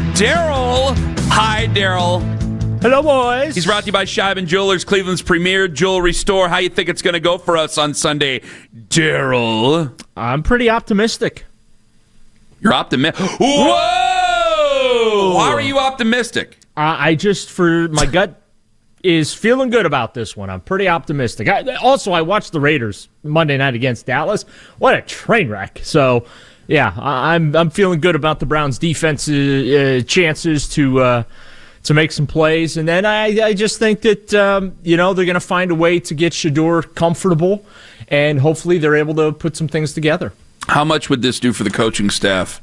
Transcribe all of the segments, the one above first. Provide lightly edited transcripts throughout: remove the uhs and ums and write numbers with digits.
Daryl. Hi, Daryl. Hello, boys. He's brought to you by Shedeur Jewelers, Cleveland's premier jewelry store. How you think it's going to go for us on Sunday, Daryl? I'm pretty optimistic. You're optimistic? Whoa! Why are you optimistic? For my gut is feeling good about this one. I'm pretty optimistic. I watched the Raiders Monday night against Dallas. What a train wreck. So, yeah, I'm feeling good about the Browns' defense chances to make some plays. And then I just think that, they're going to find a way to get Shedeur comfortable, and hopefully they're able to put some things together. How much would this do for the coaching staff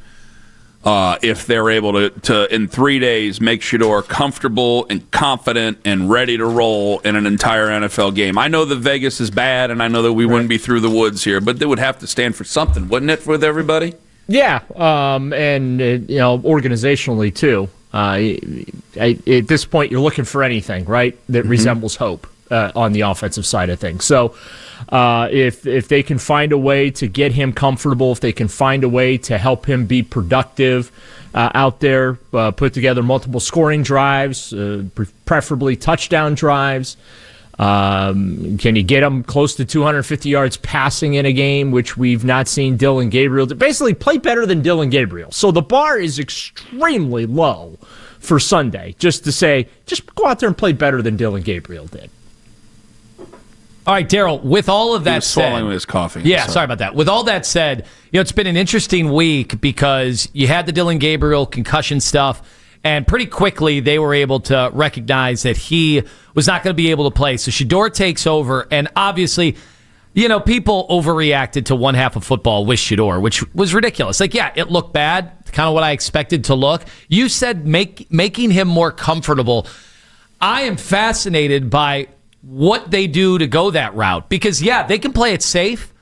if they're able to in 3 days, make Shedeur comfortable and confident and ready to roll in an entire NFL game? I know that Vegas is bad, and I know that we wouldn't be through the woods here, but they would have to stand for something, wouldn't it, with everybody? Yeah, and organizationally, too. At this point, you're looking for anything, right, that resembles hope on the offensive side of things. So if they can find a way to get him comfortable, if they can find a way to help him be productive out there, put together multiple scoring drives, preferably touchdown drives, can you get him close to 250 yards passing in a game, which we've not seen Dillon Gabriel do? Basically, play better than Dillon Gabriel. So the bar is extremely low for Sunday, just go out there and play better than Dillon Gabriel did. All right, Daryl, with all of that said... swallowing his coffee. Yeah, sorry about that. With all that said, it's been an interesting week because you had the Dillon Gabriel concussion stuff, and pretty quickly they were able to recognize that he was not going to be able to play. So Shedeur takes over, and obviously, people overreacted to one half of football with Shedeur, which was ridiculous. It looked bad, kind of what I expected to look. You said making him more comfortable. I am fascinated by what they do to go that route. Because, they can play it safe,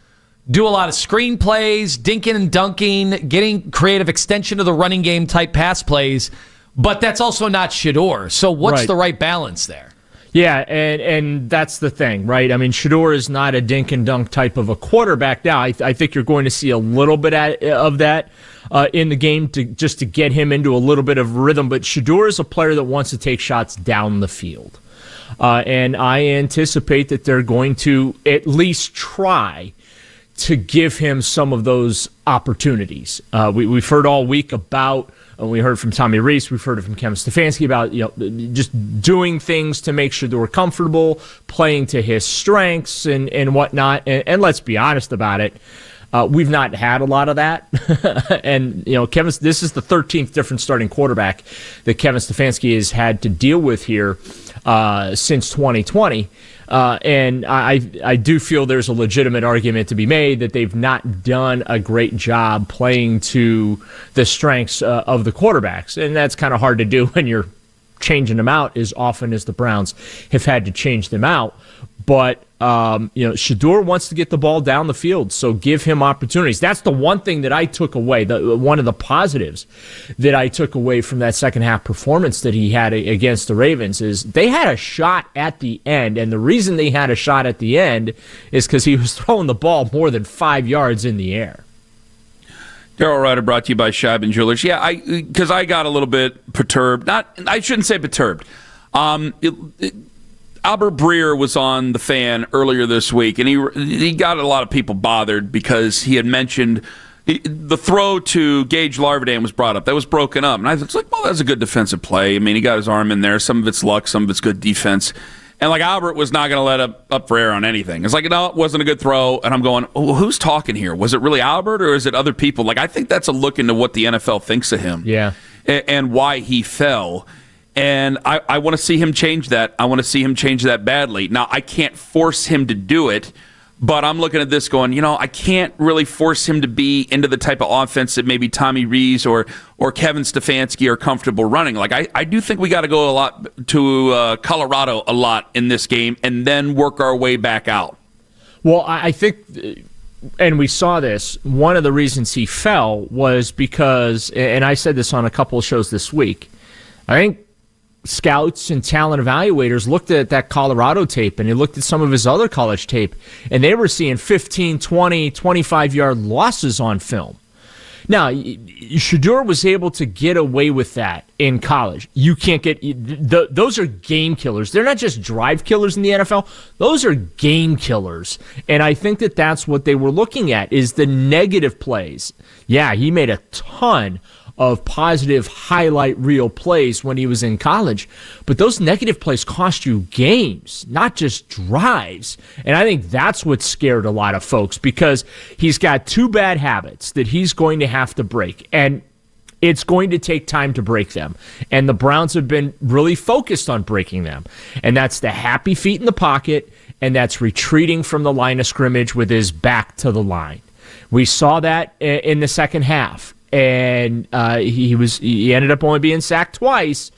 do a lot of screen plays, dinking and dunking, getting creative extension of the running game type pass plays, but that's also not Shedeur. So what's the right balance there? Yeah, and that's the thing, right? I mean, Shedeur is not a dink and dunk type of a quarterback. Now, I think you're going to see a little bit of that in the game to get him into a little bit of rhythm, but Shedeur is a player that wants to take shots down the field. And I anticipate that they're going to at least try to give him some of those opportunities. We've heard all week about, and we heard from Tommy Rees, we've heard it from Kevin Stefanski about just doing things to make sure that we're comfortable, playing to his strengths and whatnot. And let's be honest about it. We've not had a lot of that. And, this is the 13th different starting quarterback that Kevin Stefanski has had to deal with here since 2020. And I do feel there's a legitimate argument to be made that they've not done a great job playing to the strengths of the quarterbacks. And that's kind of hard to do when you're changing them out as often as the Browns have had to change them out. But, Shedeur wants to get the ball down the field, so give him opportunities. That's the one thing that I took away, one of the positives that I took away from that second half performance that he had against the Ravens is they had a shot at the end, and the reason they had a shot at the end is because he was throwing the ball more than 5 yards in the air. Daryl Ruiter brought to you by Shedeur Jewelers. Yeah, because I got a little bit perturbed. I shouldn't say perturbed. Albert Breer was on The Fan earlier this week, and he got a lot of people bothered because he had mentioned the throw to Gage Larvadain was brought up. That was broken up. And I was like, well, that's a good defensive play. I mean, he got his arm in there. Some of it's luck, some of it's good defense. And, Albert was not going to let up for air on anything. It's no, it wasn't a good throw. And I'm going, well, who's talking here? Was it really Albert or is it other people? I think that's a look into what the NFL thinks of him. Yeah. And why he fell. And I want to see him change that. I want to see him change that badly. Now, I can't force him to do it, but I'm looking at this going, I can't really force him to be into the type of offense that maybe Tommy Rees or Kevin Stefanski are comfortable running. I do think we got to go a lot to Colorado a lot in this game and then work our way back out. Well, I think, and we saw this, one of the reasons he fell was because, and I said this on a couple of shows this week, I think scouts and talent evaluators looked at that Colorado tape and they looked at some of his other college tape and they were seeing 15, 20, 25-yard losses on film. Now, Shedeur was able to get away with that in college. You can't get those are game killers. They're not just drive killers in the NFL. Those are game killers. And I think that that's what they were looking at is the negative plays. Yeah, he made a ton of positive highlight reel plays when he was in college. But those negative plays cost you games, not just drives. And I think that's what scared a lot of folks because he's got two bad habits that he's going to have to break. And it's going to take time to break them. And the Browns have been really focused on breaking them. And that's the happy feet in the pocket, and that's retreating from the line of scrimmage with his back to the line. We saw that in the second half. And he ended up only being sacked twice.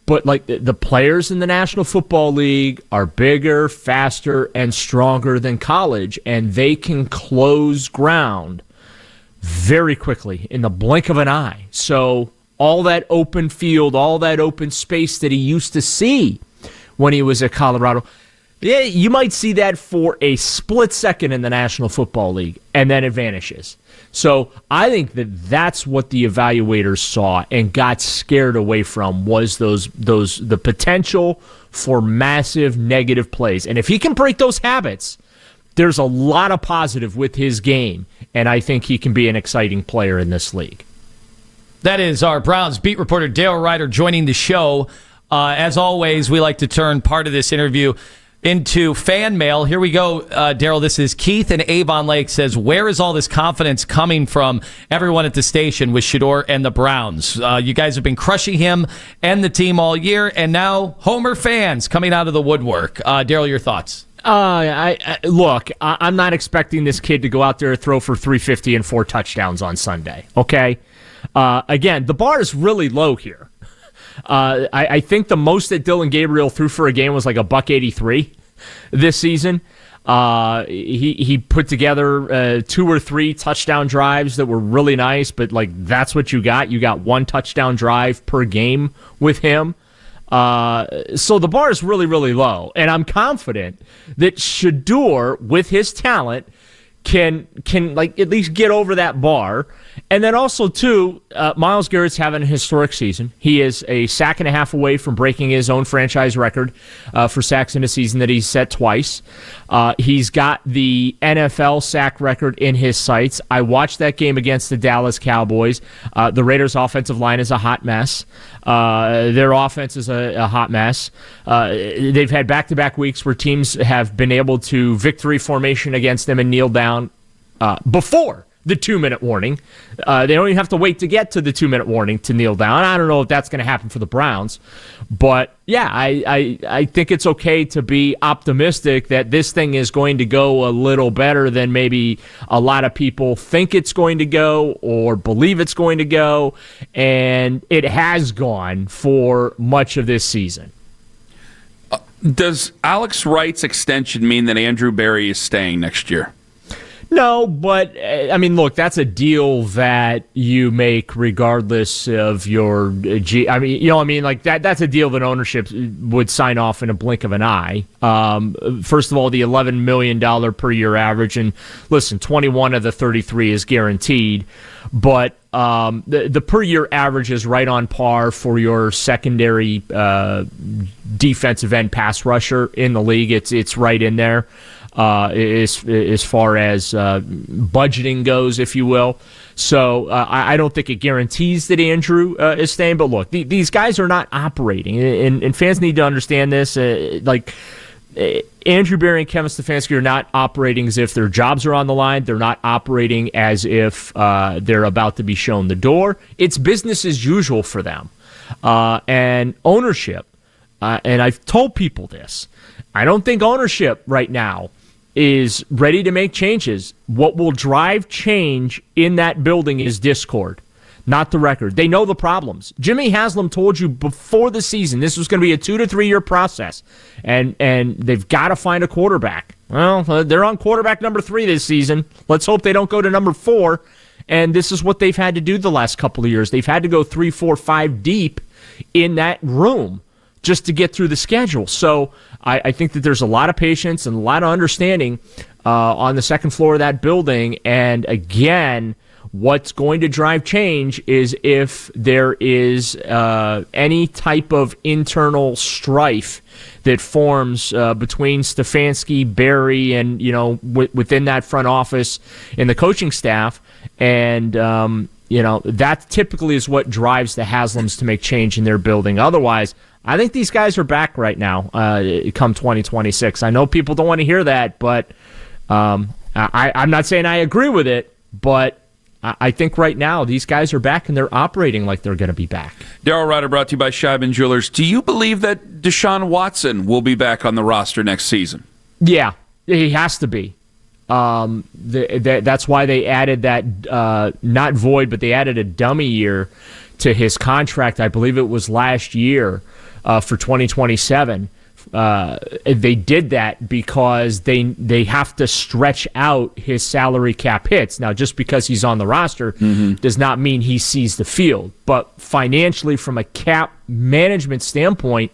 But like the players in the National Football League are bigger, faster, and stronger than college, and they can close ground very quickly in the blink of an eye. So all that open field, all that open space that he used to see when he was at Colorado, yeah, you might see that for a split second in the National Football League, and then it vanishes. So I think that that's what the evaluators saw and got scared away from was the potential for massive negative plays. And if he can break those habits, there's a lot of positive with his game, and I think he can be an exciting player in this league. That is our Browns beat reporter Daryl Ruiter joining the show. As always, we like to turn part of this interview into fan mail. Here we go, Daryl. This is Keith in Avon Lake says, where is all this confidence coming from everyone at the station with Shedeur and the Browns? You guys have been crushing him and the team all year, and now Homer fans coming out of the woodwork. Daryl, your thoughts? Look, I'm not expecting this kid to go out there and throw for 350 and 4 touchdowns on Sunday, okay? Again, the bar is really low here. I think the most that Dillon Gabriel threw for a game was like $183 this season. He put together 2 or 3 touchdown drives that were really nice, but like that's what you got. You got 1 touchdown drive per game with him. So the bar is really, really low, and I'm confident that Shedeur, with his talent, can like at least get over that bar. And then also, too, Myles Garrett's having a historic season. He is a sack and a half away from breaking his own franchise record for sacks in a season that he's set twice. He's got the NFL sack record in his sights. I watched that game against the Dallas Cowboys. The Raiders' offensive line is a hot mess. Their offense is a hot mess. They've had back-to-back weeks where teams have been able to victory formation against them and kneel down before the 2-minute warning. They don't even have to wait to get to the 2-minute warning to kneel down. I don't know if that's going to happen for the Browns. But, yeah, I think it's okay to be optimistic that this thing is going to go a little better than maybe a lot of people think it's going to go or believe it's going to go. And it has gone for much of this season. Does Alex Wright's extension mean that Andrew Berry is staying next year? No, but, I mean, look, that's a deal that you make regardless of your that's a deal that ownership would sign off in a blink of an eye. First of all, the $11 million per year average, and listen, 21 of the 33 is guaranteed, but the per year average is right on par for your secondary defensive end pass rusher in the league. It's right in there. As far as budgeting goes, if you will. So I don't think it guarantees that Andrew is staying. But look, these guys are not operating, and fans need to understand this. Andrew Berry and Kevin Stefanski are not operating as if their jobs are on the line. They're not operating as if they're about to be shown the door. It's business as usual for them. And ownership, and I've told people this, I don't think ownership right now is ready to make changes. What will drive change in that building is discord, not the record. They know the problems. Jimmy Haslam told you before the season this was going to be a 2 to 3 year process, and they've got to find a quarterback. Well, they're on quarterback number 3 this season. Let's hope they don't go to number 4, and this is what they've had to do the last couple of years. They've had to go 3, 4, 5 deep in that room just to get through the schedule. So I think that there's a lot of patience and a lot of understanding on the second floor of that building. And again, What's going to drive change is if there is any type of internal strife that forms between Stefanski, Barry, and within that front office and the coaching staff, and that typically is what drives the Haslams to make change in their building. Otherwise, I think these guys are back right now come 2026. I know people don't want to hear that, but I'm not saying I agree with it, but I think right now these guys are back and they're operating like they're going to be back. Daryl Ruiter brought to you by Scheibman Jewelers. Do you believe that Deshaun Watson will be back on the roster next season? Yeah, he has to be. That's why they added that, not void, but they added a dummy year to his contract. I believe it was last year for 2027. They did that because they have to stretch out his salary cap hits. Now, just because he's on the roster does not mean he sees the field. But financially, from a cap management standpoint,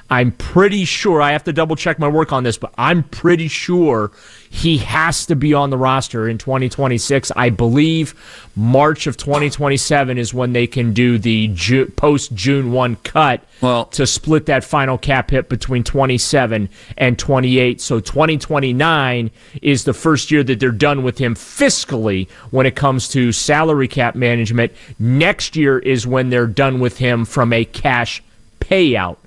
I'm pretty sure, I have to double check my work on this, but I'm pretty sure he has to be on the roster in 2026. I believe March of 2027 is when they can do the post-June 1 cut to split that final cap hit between 27 and 28. So 2029 is the first year that they're done with him fiscally when it comes to salary cap management. Next year is when they're done with him from a cash payout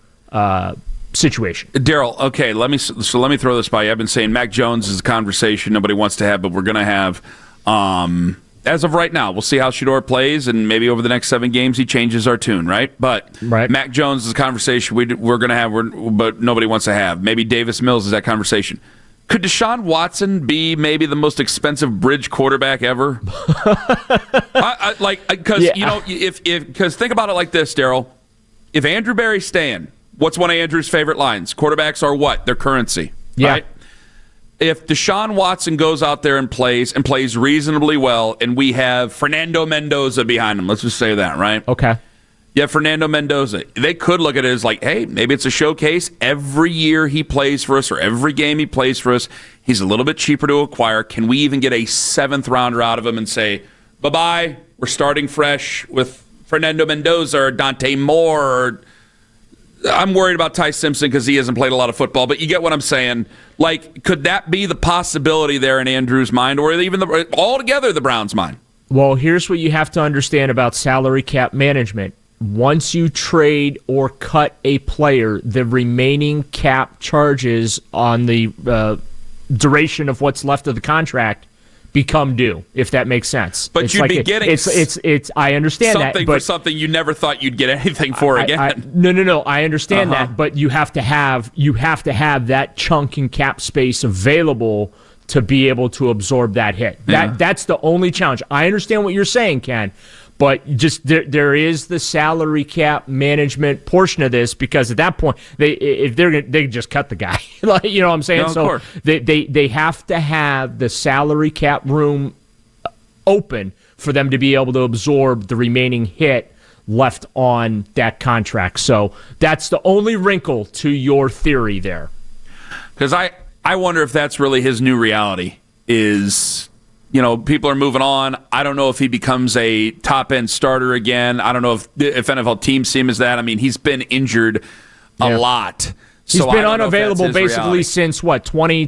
situation. Daryl, okay, let me throw this by you. I've been saying Mac Jones is a conversation nobody wants to have, but we're going to have. As of right now, we'll see how Shedeur plays, and maybe over the next 7 games he changes our tune, right? But Mac Jones is a conversation we're going to have, but nobody wants to have. Maybe Davis Mills is that conversation. Could Deshaun Watson be maybe the most expensive bridge quarterback ever? Because think about it like this, Daryl. If Andrew Berry's staying, what's one of Andrew's favorite lines? Quarterbacks are what? They're currency, right? If Deshaun Watson goes out there and plays reasonably well, and we have Fernando Mendoza behind him, let's just say that, right? Okay. Yeah, Fernando Mendoza. They could look at it as like, hey, maybe it's a showcase. Every year he plays for us, or every game he plays for us, he's a little bit cheaper to acquire. Can we even get a 7th rounder out of him and say, bye-bye, we're starting fresh with Fernando Mendoza or Dante Moore? Or I'm worried about Ty Simpson because he hasn't played a lot of football, but you get what I'm saying. Like, could that be the possibility there in Andrew's mind, or even altogether the Browns' mind? Well, here's what you have to understand about salary cap management. Once you trade or cut a player, the remaining cap charges on the duration of what's left of the contract become due, if that makes sense. But you'd be getting I understand something that, for something you never thought you'd get anything for again. No. I understand that, but you have to have that chunk in cap space available to be able to absorb that hit. That's the only challenge. I understand what you're saying, Ken. But just there is the salary cap management portion of this, because at that point they just cut the guy. Like, you know what I'm saying? No, so they have to have the salary cap room open for them to be able to absorb the remaining hit left on that contract. So that's the only wrinkle to your theory there. Because I wonder if that's really his new reality is. People are moving on. I don't know if he becomes a top-end starter again. I don't know if NFL teams see him as that. I mean, he's been injured a lot. He's been unavailable basically since, 2020,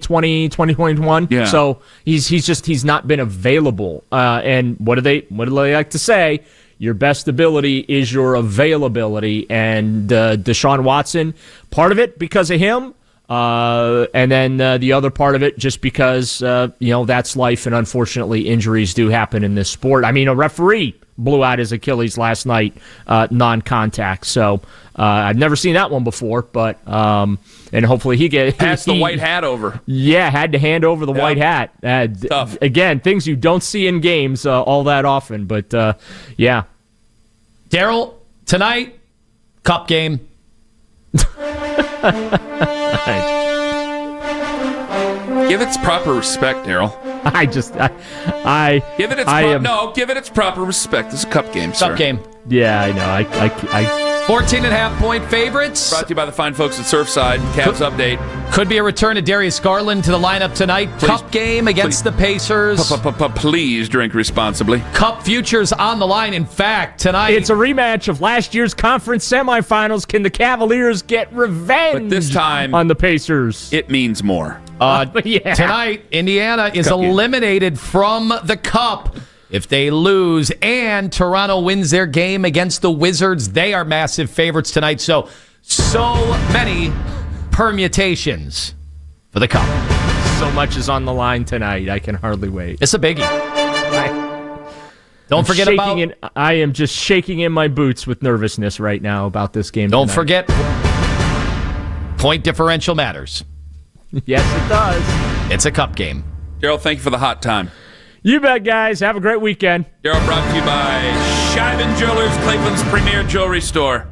2021? Yeah. So he's not been available. And what do they like to say? Your best ability is your availability. And Deshaun Watson, part of it because of him, and then the other part of it, just because, that's life, and unfortunately injuries do happen in this sport. I mean, a referee blew out his Achilles last night, non-contact. So I've never seen that one before, but and hopefully he passed the white hat over. Yeah, had to hand over the white hat. Tough. Again, things you don't see in games all that often, but yeah. Daryl, tonight, cup game. Give it its proper respect, Daryl. Give it its proper respect. It's a cup game, sir. Cup game. Yeah, I know. 14.5-point favorites. Brought to you by the fine folks at Surfside. Cavs update. Could be a return of Darius Garland to the lineup tonight. Cup game against the Pacers. Please drink responsibly. Cup futures on the line. In fact, tonight it's a rematch of last year's conference semifinals. Can the Cavaliers get revenge? But this time on the Pacers, it means more. Yeah. Tonight, Indiana is eliminated from the Cup if they lose, and Toronto wins their game against the Wizards. They are massive favorites tonight. So many permutations for the Cup. So much is on the line tonight. I can hardly wait. It's a biggie. Don't forget about... I am just shaking in my boots with nervousness right now about this game. Don't forget, point differential matters. Yes, it does. It's a Cup game. Daryl, thank you for the hot time. You bet, guys. Have a great weekend. Daryl, brought to you by Scheiben Jewelers, Cleveland's premier jewelry store.